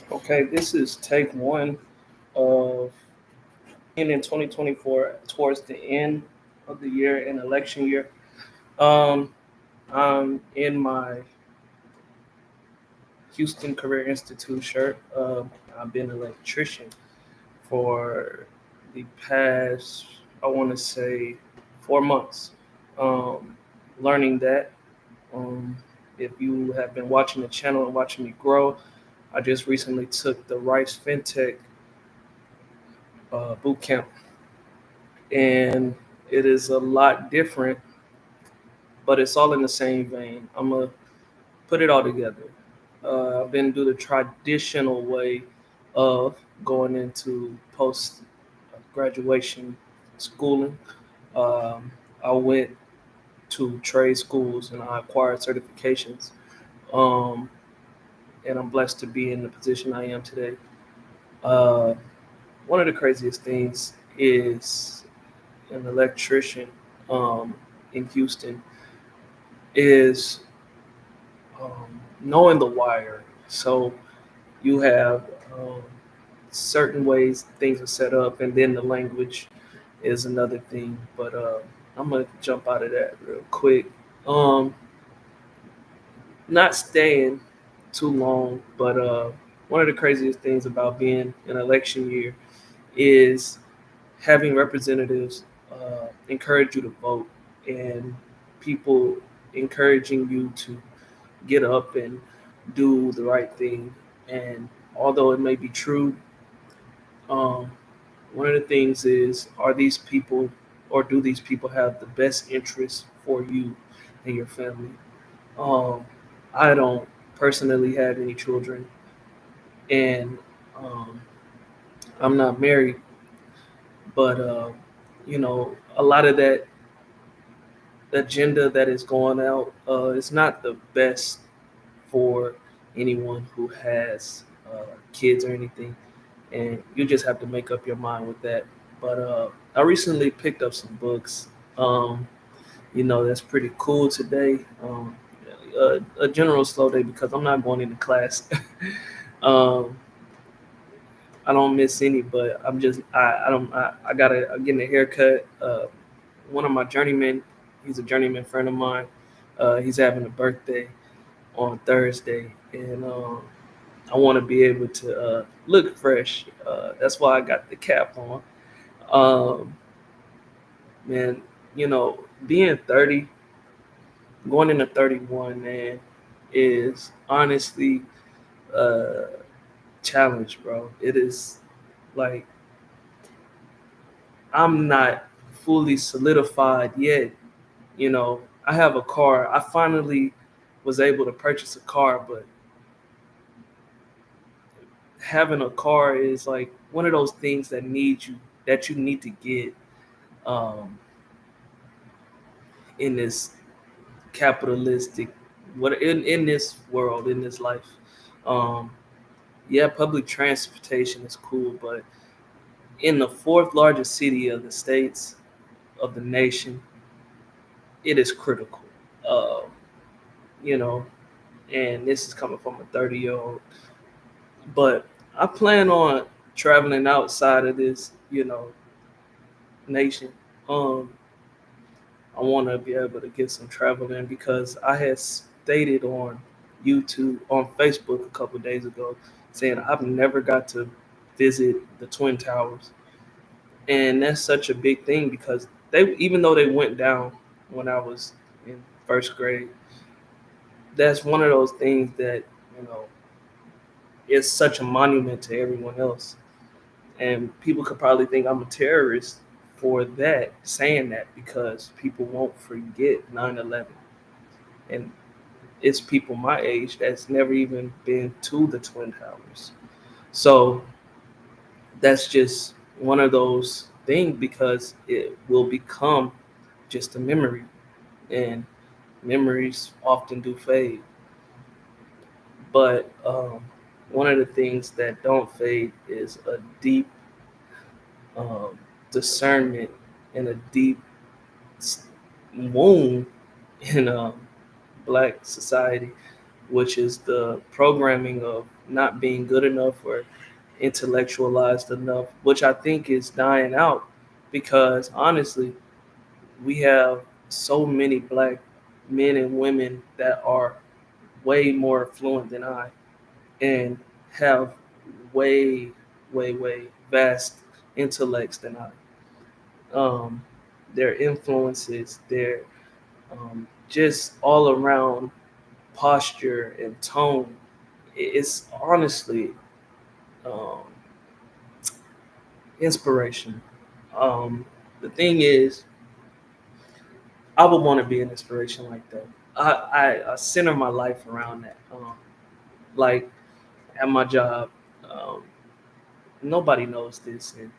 Okay, this is take one of in 2024 towards the end of the year in election year. Um, I'm in my Houston Career Institute shirt. I've been an electrician for the past, I want to say, 4 months. Um, Learning that. Um, if you have been watching the channel and watching me grow, I just recently took the Rice FinTech boot camp, and it is a lot different, but it's all in the same vein. I'm gonna put it all together. I've been through the traditional way of going into post graduation schooling. Um, I went to trade schools and I acquired certifications. Um, and I'm blessed to be in the position I am today. Uh, One of the craziest things is an electrician in Houston is knowing the wire. So you have certain ways things are set up, and then the language is another thing. But I'm gonna jump out of that real quick. Um, Not staying too long, but one of the craziest things about being an election year is having representatives encourage you to vote and people encouraging you to get up and do the right thing. And although it may be true, um, one of the things is, are these people or do these people have the best interests for you and your family? Um, I don't personally have any children, and um, I'm not married, but a lot of that agenda that is going out is not the best for anyone who has kids or anything, and you just have to make up your mind with that. But I recently picked up some books. That's pretty cool today. A general slow day because I'm not going into class. um, I don't miss any, but I gotta I'm getting a haircut. One of my journeymen, he's a journeyman friend of mine. He's having a birthday on Thursday, and I want to be able to look fresh. That's why I got the cap on. Um, Man, being 30, going into 31, man, is honestly a challenge, bro. It is like I'm not fully solidified yet. I have a car. I finally was able to purchase a car, but having a car is like one of those things that you need to get um, in this capitalistic what in this world, in this life. Um, yeah, public transportation is cool, but in the fourth largest city of the states of the nation, it is critical. Uh, you know, and this is coming from a 30-year-old. But I plan on traveling outside of this, nation. Um, I want to be able to get some travel in because I had stated on YouTube, on Facebook a couple of days ago, saying I've never got to visit the Twin Towers, and that's such a big thing because even though they went down when I was in first grade, that's one of those things that you know is such a monument to everyone else. And people could probably think I'm a terrorist for that, saying that, because people won't forget 9/11, and it's people my age that's never even been to the Twin Towers. So that's just one of those things because it will become just a memory, and memories often do fade. But one of the things that don't fade is a deep um, discernment and a deep wound in black society, which is the programming of not being good enough or intellectualized enough, which I think is dying out because honestly, we have so many black men and women that are way more fluent than I and have way, way vast intellects than I. Um, their influences, their just all around posture and tone, it's honestly um, inspiration. Um, the thing is, I would want to be an inspiration like that. I center my life around that. Like at my job, um, nobody knows this, and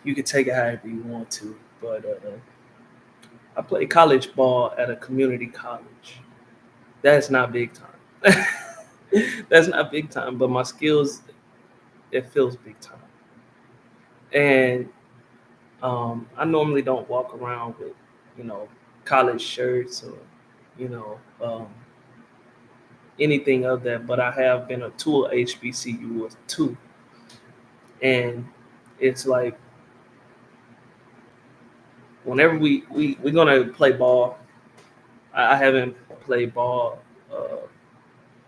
you can take it however you want to. But I played college ball at a community college. That's not big time. That's not big time, but my skills, it feels big time. And I normally don't walk around with, you know, college shirts or, you know, anything of that. But I have been a tool HBCU or two, and it's like whenever we're gonna play ball. I haven't played ball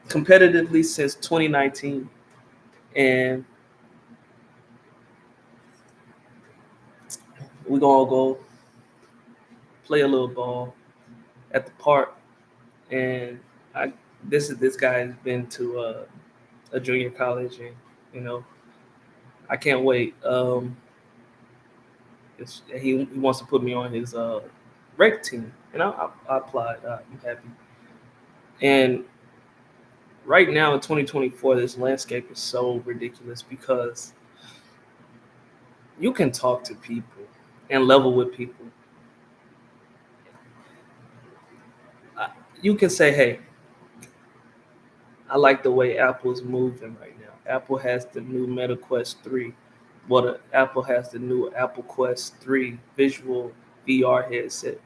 competitively since 2019, and we're gonna go play a little ball at the park. And I this guy has been to a junior college, and you know I can't wait. He wants to put me on his rec team, and I applied. I'm happy. And right now in 2024, this landscape is so ridiculous because you can talk to people and level with people. Uh, You can say, "Hey, I like the way Apple's moving right now. Apple has the new Meta Quest 3. Apple has the new Apple Quest 3 visual VR headset.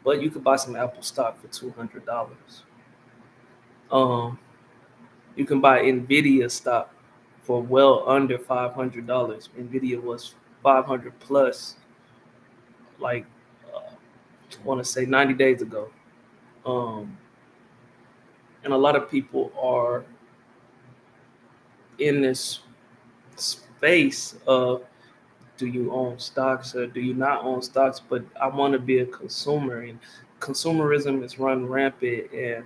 But you could buy some Apple stock for $200. Um, you can buy Nvidia stock for well under $500. Nvidia was 500 plus, like I want to say 90 days ago. Um, and a lot of people are in this space of do you own stocks or do you not own stocks? But I want to be a consumer, and consumerism is run rampant. And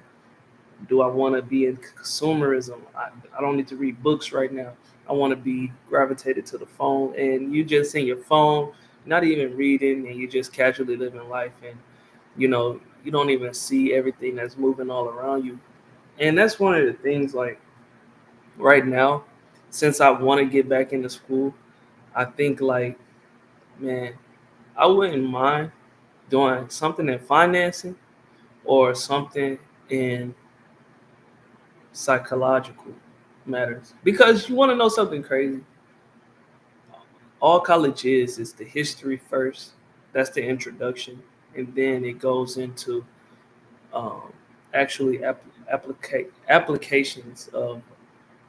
do I want to be in consumerism? I don't need to read books right now. I want to be gravitated to the phone, and you just in your phone, not even reading, and you just casually living life, and you don't even see everything that's moving all around you. And that's one of the things. Like right now, since I want to get back into school, I think like, man, I wouldn't mind doing something in financing or something in psychological matters. Because you want to know something crazy? All college is the history first. That's the introduction. And then it goes into um, actually applications of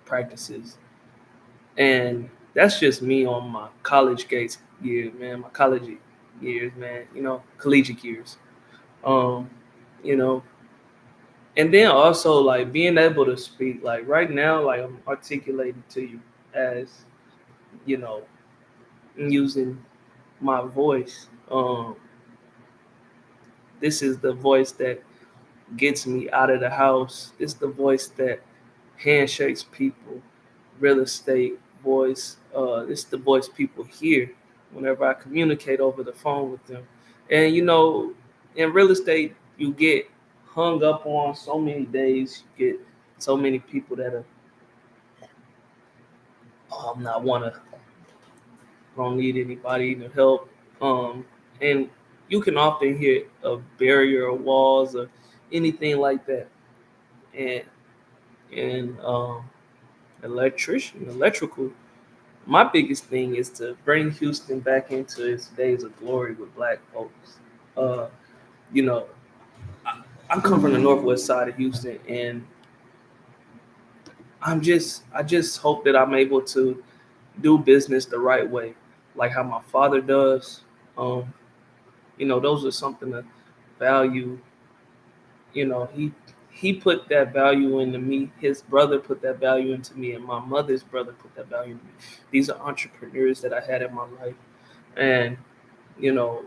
practices. And that's just me on my college gates years, man. My college years, man. Collegiate years. Um, you know, and then also like being able to speak. Like right now, like I'm articulating to you as you know, using my voice. This is the voice that gets me out of the house. It's the voice that handshakes people. Real estate voice. It's the voice people hear whenever I communicate over the phone with them. And in real estate, you get hung up on so many days. You get so many people that are not wanna don't need anybody to help. And you can often hit a barrier or walls or anything like that. And and electrical. My biggest thing is to bring Houston back into its days of glory with black folks. Uh, you know, I come from the northwest side of Houston, and I just hope that I'm able to do business the right way, like how my father does. Um, those are something to value. He put that value into me. His brother put that value into me, and my mother's brother put that value into me. These are entrepreneurs that I had in my life, and you know,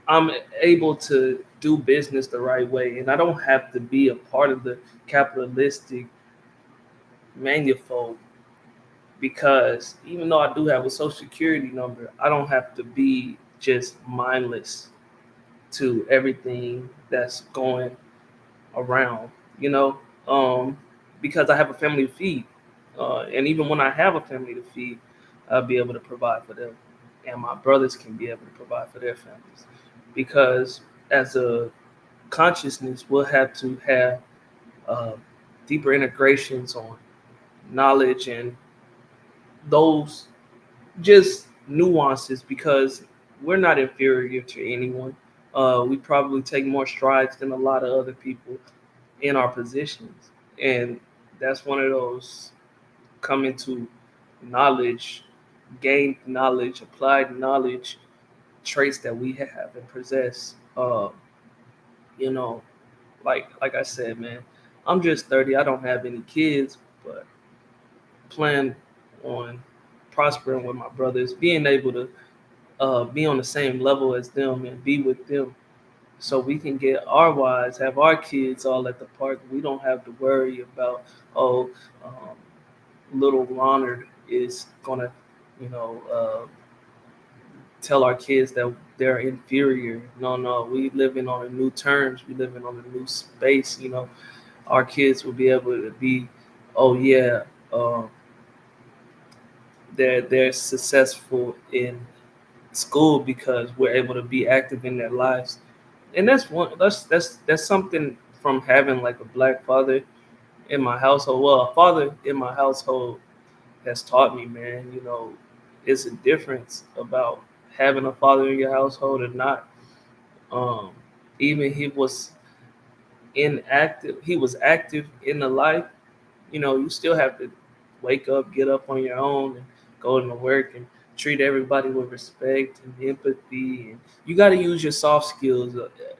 I'm able to do business the right way, and I don't have to be a part of the capitalistic manifold because even though I do have a social security number, I don't have to be just mindless to everything that's going around, you know, um, because I have a family to feed. And even when I have a family to feed, I'll be able to provide for them. And my brothers can be able to provide for their families. Because as a consciousness, we'll have to have uh, deeper integrations on knowledge and those just nuances because we're not inferior to anyone. We probably take more strides than a lot of other people in our positions. And that's one of those coming to knowledge, gained knowledge, applied knowledge traits that we have and possess. You know, like I said, man, I'm just 30. I don't have any kids, but plan on prospering with my brothers, being able to be on the same level as them and be with them so we can get our wives, have our kids all at the park. We don't have to worry about, oh, um, little Ronald is gonna, you know, tell our kids that they're inferior. No, no, we living on a new terms. We living on a new space. Our kids will be able to be, oh yeah, um, they're successful in school because we're able to be active in their lives. And that's something from having like a black father in my household. Well, a father in my household has taught me, man. It's a difference about having a father in your household or not. Um, Even he was active in the life. You still have to wake up, get up on your own, and go into work and treat everybody with respect and empathy. And you got to use your soft skills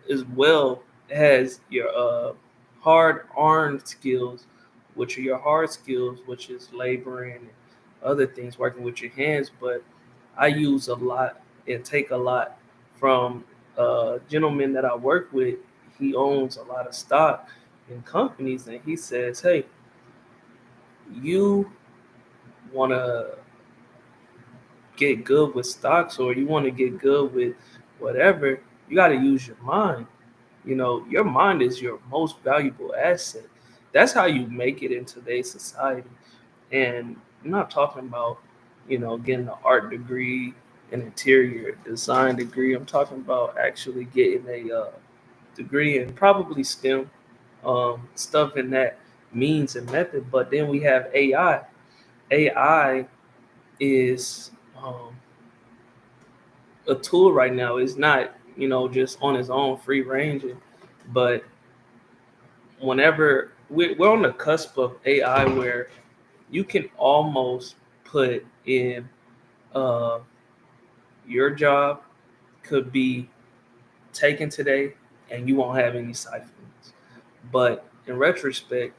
as well as your hard-earned skills, which are your hard skills, which is laboring and other things, working with your hands. But I use a lot and take a lot from a gentleman that I work with. He owns a lot of stock in companies, and he says, "Hey, you want to get good with stocks or you want to get good with whatever, you got to use your mind. Your mind is your most valuable asset. That's how you make it in today's society. And I'm not talking about, getting an art degree, an interior design degree. I'm talking about actually getting a degree in probably STEM stuff in that means and method. But then we have AI. AI is a tool right now. It's not, just on its own free ranging, but whenever we're on the cusp of AI where you can almost put in uh, your job could be taken today and you won't have any siphons. But in retrospect,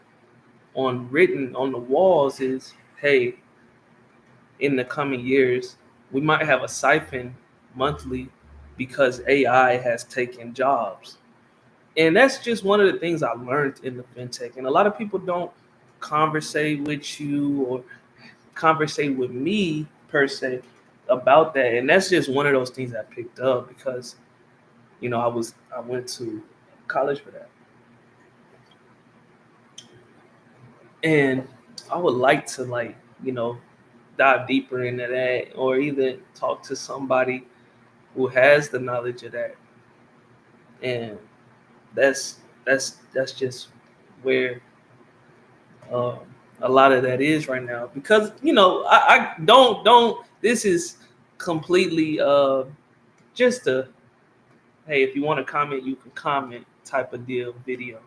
on written on the walls is, hey, in the coming years, we might have a siphon monthly because AI has taken jobs. And that's just one of the things I learned in the fintech. And a lot of people don't conversate with you or conversate with me per se about that. And that's just one of those things I picked up because, I went to college for that. And I would like to dive deeper into that or either talk to somebody who has the knowledge of that. And that's just where um, a lot of that is right now because I don't this is completely just a, hey, if you want to comment you can comment type of deal video.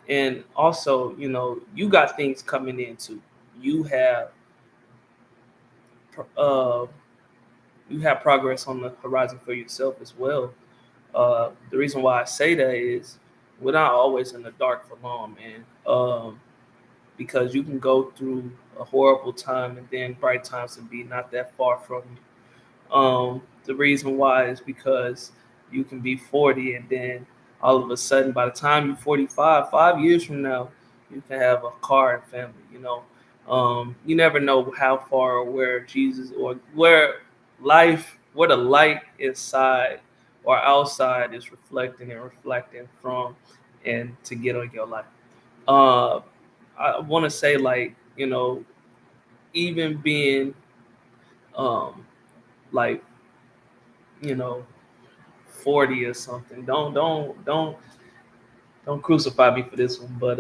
And also, you got things coming in too. You have uh, you have progress on the horizon for yourself as well. The reason why I say that is we're not always in the dark for long, man. Because you can go through a horrible time and then bright times can be not that far from you. The reason why is because you can be 40 and then all of a sudden, by the time you're 45, 5 years from now, you can have a car and family. You never know how far or where Jesus or where the light inside or outside is reflecting from, and to get on your life. Uh, I want to say, like, even being um, like, you know 40 or something. Don't crucify me for this one, but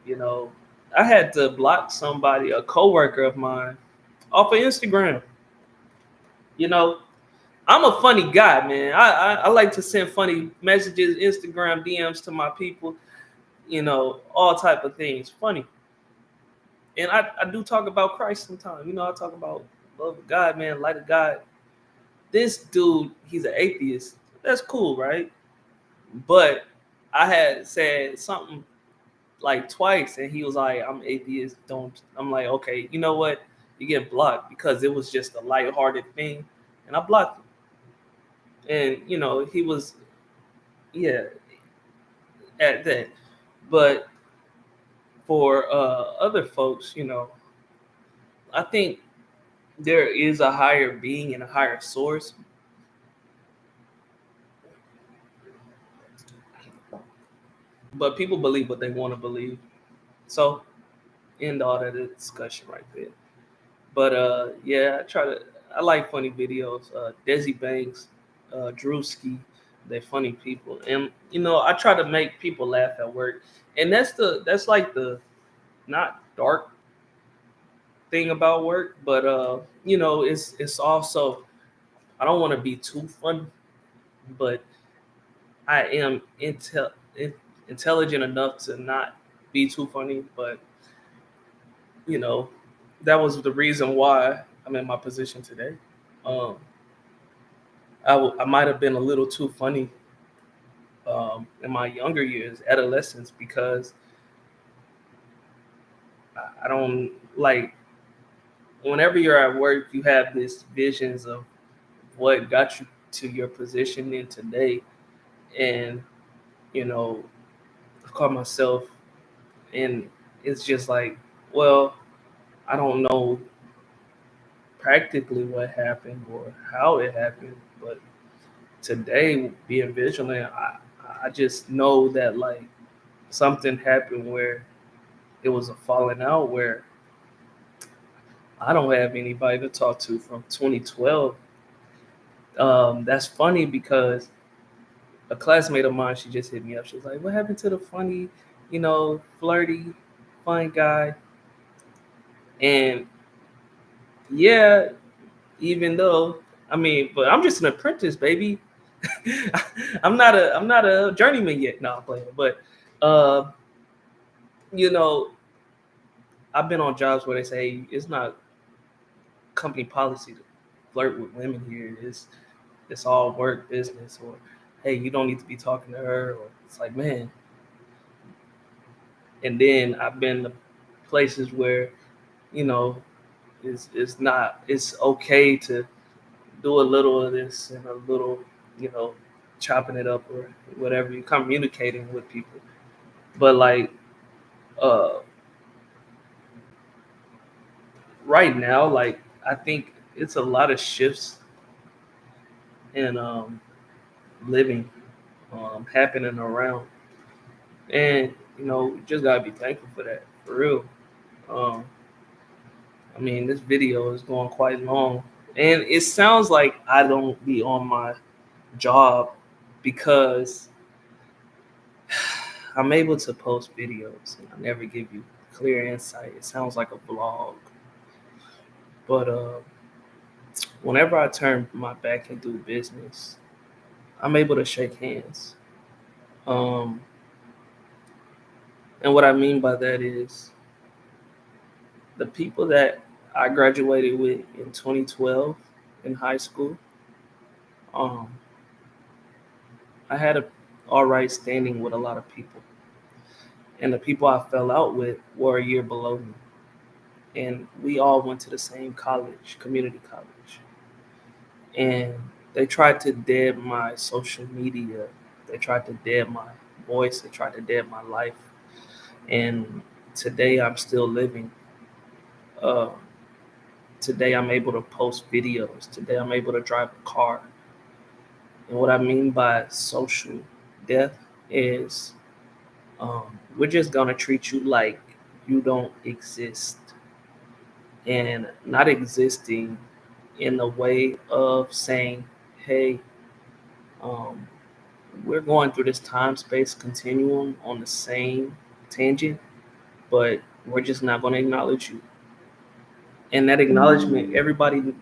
you know, I had to block somebody, a coworker of mine, off of Instagram. You know, I'm a funny guy, man. I like to send funny messages, Instagram DMs to my people. All type of things, funny. And I do talk about Christ sometimes. I talk about love of God, man, light of God. This dude, he's an atheist. That's cool, right? But I had said something like twice, and he was like, "I'm atheist." Don't. I'm like, okay, you know what? You get blocked because it was just a lighthearted thing, and I blocked him. And he was, yeah, at that. But for other folks, I think there is a higher being and a higher source, but people believe what they want to believe. So end all that discussion right there. But yeah, I like funny videos. Desi Banks, Drewski, they're funny people, and I try to make people laugh at work, and that's like the not dark thing about work, but it's also, I don't want to be too funny, but I am intelligent enough to not be too funny, but you know that was the reason why I'm in my position today. Um, I might have been a little too funny in my younger years, adolescence, because I don't like, whenever you're at work, you have this visions of what got you to your position in today, and you know, I call myself, and it's just like, well, I don't know practically what happened or how it happened, but today, being vigilant, I just know that, like, something happened where it was a falling out where I don't have anybody to talk to from 2012. That's funny because a classmate of mine, she just hit me up. She was like, "What happened to the funny, flirty, fun guy?" And yeah, even though, I mean, but I'm just an apprentice, baby. I'm not a journeyman yet. No, I'm playing. But uh, you know, I've been on jobs where they say it's not company policy to flirt with women here. It's all work business, or hey, you don't need to be talking to her, or it's like, man. And then I've been to places where, you know it's okay to do a little of this and a little, you know chopping it up or whatever, you're communicating with people. But like, uh right now, like, I think it's a lot of shifts in living happening around, and you just gotta be thankful for that, for real. um I mean, this video is going quite long, and it sounds like I don't be on my job because I'm able to post videos and I never give you clear insight. It sounds like a vlog, but whenever I turn my back and do business, I'm able to shake hands. Um, And what I mean by that is the people that I graduated with in 2012 in high school, um, I had a all right standing with a lot of people. And the people I fell out with were a year below me. And we all went to the same college, community college. And they tried to dead my social media. They tried to dead my voice. They tried to dead my life. And today I'm still living. Uh, Today I'm able to post videos. Today I'm able to drive a car. And what I mean by social death is we're just gonna treat you like you don't exist, and not existing in the way of saying, hey, um, we're going through this time space continuum on the same tangent, but we're just not going to acknowledge you. And that acknowledgement, everybody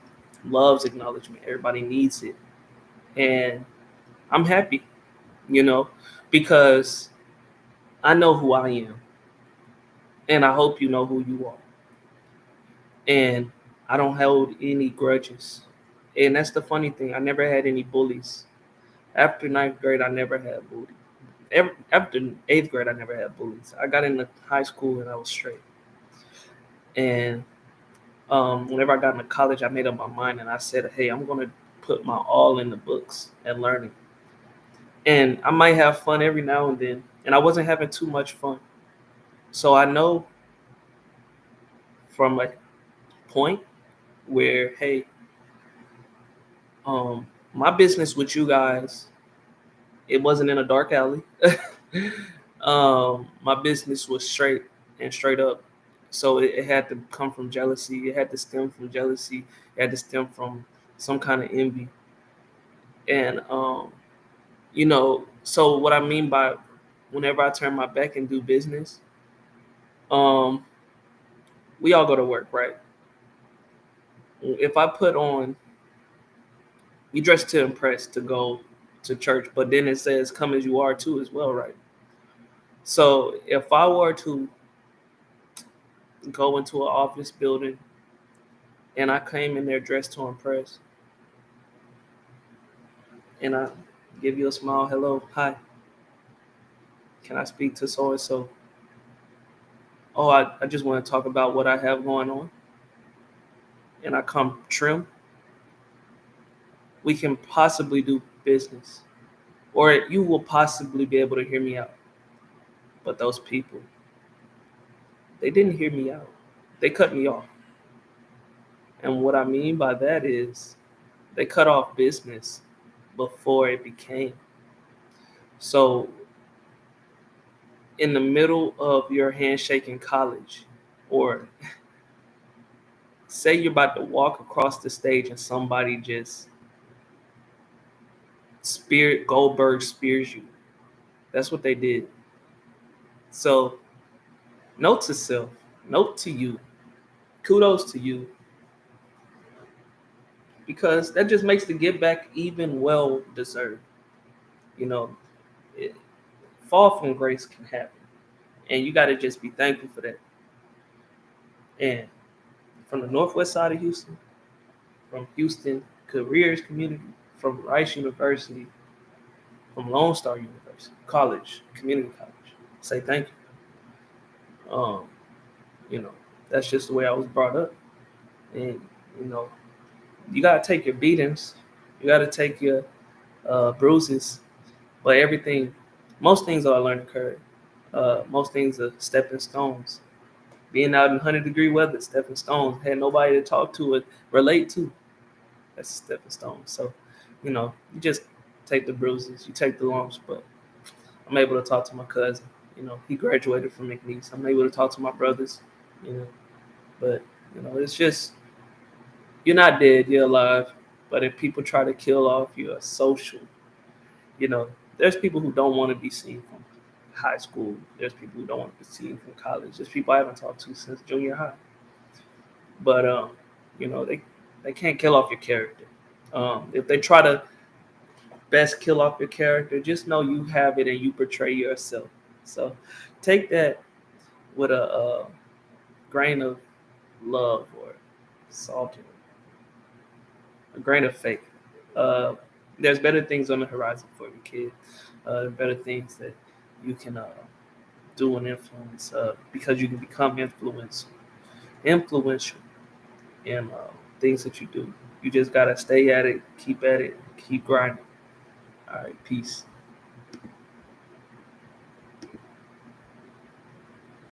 loves acknowledgement, everybody needs it. And I'm happy, you know, because I know who I am, and I hope you know who you are. And I don't hold any grudges. And that's the funny thing. I never had any bullies. After ninth grade, I never had bullies. After eighth grade, I never had bullies. I got into high school and I was straight. And whenever I got into college, I made up my mind and I said, hey, I'm going to put my all in the books and learning. And I might have fun every now and then. And I wasn't having too much fun. So I know from a point where, hey, my business with you guys, it wasn't in a dark alley. My business was straight and straight up. So it had to come from jealousy. It had to stem from jealousy. It had to stem from some kind of envy. And so what I mean by whenever I turn my back and do business, um, we all go to work, right? If I put on, we dress to impress to go to church, but then it says come as you are too as well, right? So if I were to go into an office building and I came in there dressed to impress and I give you a smile, hello, hi, can I speak to so and so? Oh, I just want to talk about what I have going on, and I come trim, we can possibly do business, or you will possibly be able to hear me out. But those people, they didn't hear me out. They cut me off. And what I mean by that is they cut off business before it became. So in the middle of your handshake in college, or say you're about to walk across the stage and somebody just Goldberg spears you. That's what they did. So note to self, note to you, kudos to you, because that just makes the give back even well deserved. You know, it, fall from grace can happen, and you got to just be thankful for that. And from the northwest side of Houston, from Houston Careers Community, from Rice University, from Lone Star University, college, community college, say thank you. You know, that's just the way I was brought up, and you know, you gotta take your beatings, you gotta take your bruises, but most things are a learning curve. Most things are stepping stones. Being out in 100-degree weather, stepping stones. Had nobody to talk to or relate to. That's a stepping stone. So, you just take the bruises, you take the lumps. But I'm able to talk to my cousin. He graduated from McNeese. I'm able to talk to my brothers. You know, but it's just you're not dead, you're alive. But if people try to kill off your social, you know, there's people who don't want to be seen from high school. There's people who don't want to be seen from college. There's people I haven't talked to since junior high. But they can't kill off your character. If they try to best kill off your character, just know you have it and you portray yourself. So take that with a grain of love or salt, a grain of faith. Uh, there's better things on the horizon for your kid. Better things that you can do and influence because you can become influential in things that you do. You just gotta stay at it, keep grinding. All right, peace.